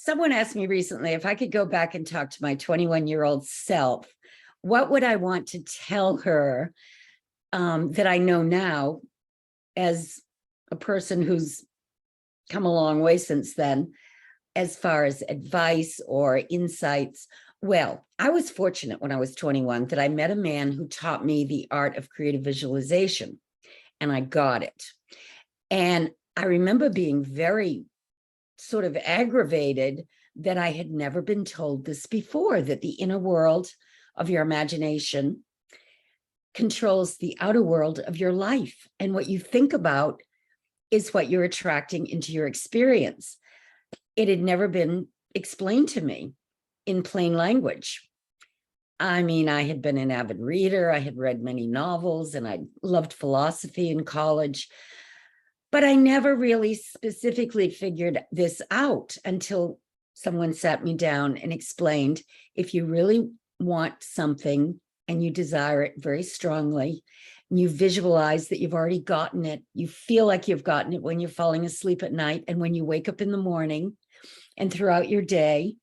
Someone asked me recently if I could go back and talk to my 21-year-old self, what would I want to tell her that I know now as a person who's come a long way since then, as far as advice or insights? Well, I was fortunate when I was 21 that I met a man who taught me the art of creative visualization, and I got it. And I remember being very sort of aggravated that I had never been told this before, that the inner world of your imagination controls the outer world of your life. And what you think about is what you're attracting into your experience. It had never been explained to me in plain language. I mean, I had been an avid reader. I had read many novels and I loved philosophy in college. But I never really specifically figured this out until someone sat me down and explained, if you really want something and you desire it very strongly, and you visualize that you've already gotten it, you feel like you've gotten it when you're falling asleep at night and when you wake up in the morning and throughout your day,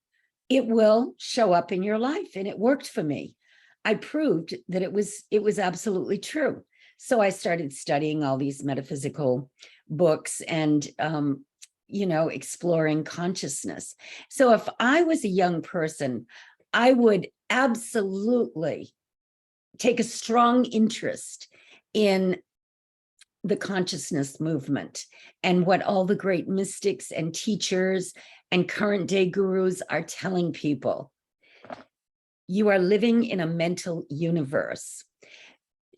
it will show up in your life. And it worked for me. I proved that it was absolutely true. So I started studying all these metaphysical books and, exploring consciousness. So if I was a young person, I would absolutely take a strong interest in the consciousness movement and what all the great mystics and teachers and current day gurus are telling people. You are living in a mental universe.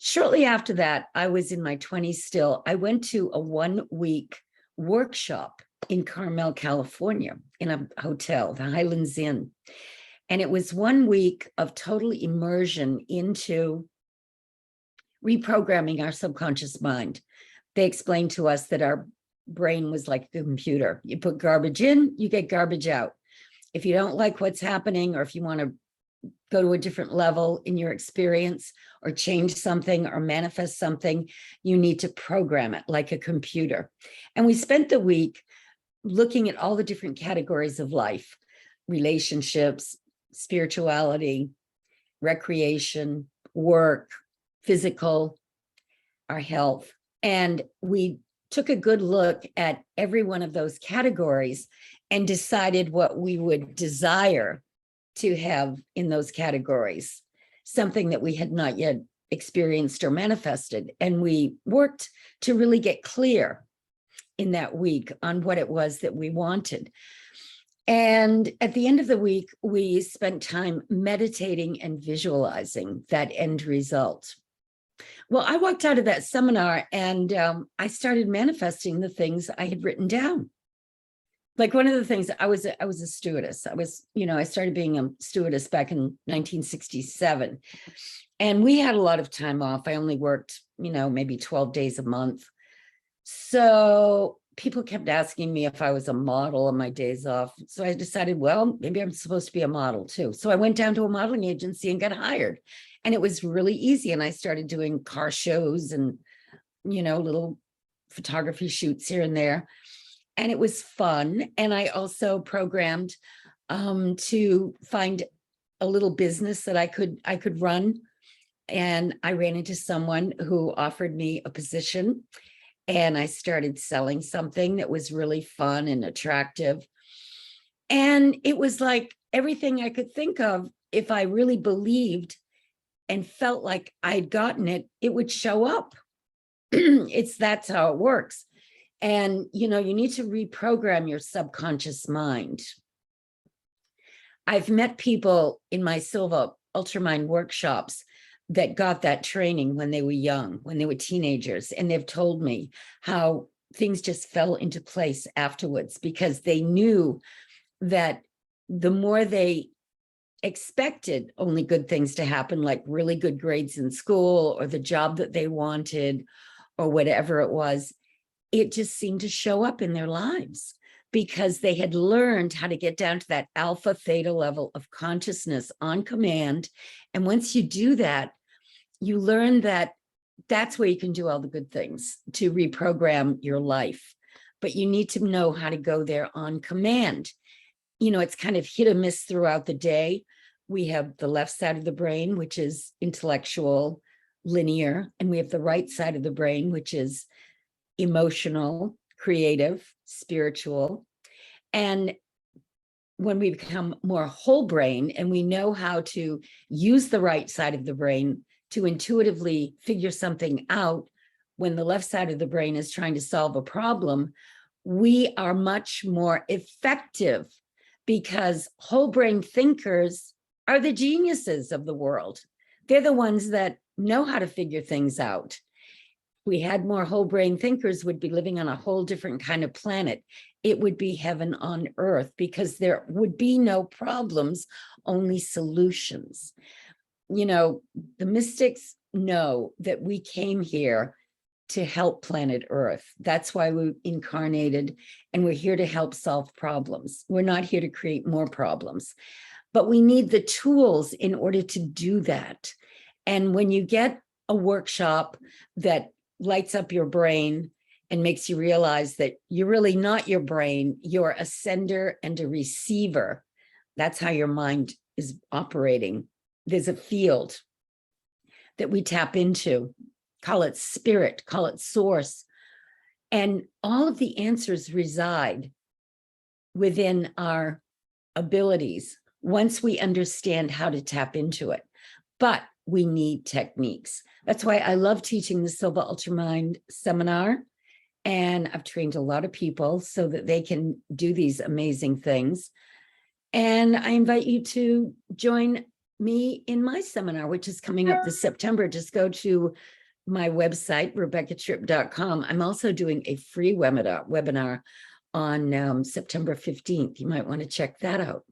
Shortly after that, I was in my 20s still. I went to a 1-week workshop in Carmel, California, in a hotel, the Highlands Inn. And it was 1 week of total immersion into reprogramming our subconscious mind. They explained to us that our brain was like a computer. You put garbage in, you get garbage out. If you don't like what's happening, or if you want to go to a different level in your experience or change something or manifest something, you need to program it like a computer. And we spent the week looking at all the different categories of life: relationships, spirituality, recreation, work, physical, our health. And we took a good look at every one of those categories and decided what we would desire to have in those categories, something that we had not yet experienced or manifested. And we worked to really get clear in that week on what it was that we wanted. And at the end of the week, we spent time meditating and visualizing that end result. Well, I walked out of that seminar and I started manifesting the things I had written down. Like one of the things, I was a stewardess. I started being a stewardess back in 1967. And we had a lot of time off. I only worked, maybe 12 days a month. So people kept asking me if I was a model on my days off. So I decided, well, maybe I'm supposed to be a model too. So I went down to a modeling agency and got hired. And it was really easy. And I started doing car shows and, little photography shoots here and there. And it was fun. And I also programmed to find a little business that I could run. And I ran into someone who offered me a position. And I started selling something that was really fun and attractive. And it was like everything I could think of. If I really believed and felt like I'd gotten it, it would show up. That's how it works. And, you need to reprogram your subconscious mind. I've met people in my Silva UltraMind workshops that got that training when they were young, when they were teenagers. And they've told me how things just fell into place afterwards, because they knew that the more they expected only good things to happen, like really good grades in school or the job that they wanted or whatever it was, it just seemed to show up in their lives because they had learned how to get down to that alpha theta level of consciousness on command. And once you do that, you learn that that's where you can do all the good things to reprogram your life. But you need to know how to go there on command. it's kind of hit or miss throughout the day. We have the left side of the brain, which is intellectual, linear, and we have the right side of the brain, which is emotional, creative, spiritual. And when we become more whole brain and we know how to use the right side of the brain to intuitively figure something out when the left side of the brain is trying to solve a problem, we are much more effective, because whole brain thinkers are the geniuses of the world. They're the ones that know how to figure things out. If we had more whole brain thinkers, we'd be living on a whole different kind of planet. It would be heaven on earth, because there would be no problems, only solutions. The mystics know that we came here to help planet Earth. That's why we incarnated, and we're here to help solve problems. We're not here to create more problems, but we need the tools in order to do that. And when you get a workshop that lights up your brain and makes you realize that you're really not your brain, you're a sender and a receiver. That's how your mind is operating. There's a field that we tap into. Call it spirit, call it source. And all of the answers reside within our abilities once we understand how to tap into it. But we need techniques. That's why I love teaching the Silva UltraMind seminar. And I've trained a lot of people so that they can do these amazing things. And I invite you to join me in my seminar, which is coming up this September. Just go to my website, RebeccaTripp.com. I'm also doing a free webinar on September 15th. You might want to check that out.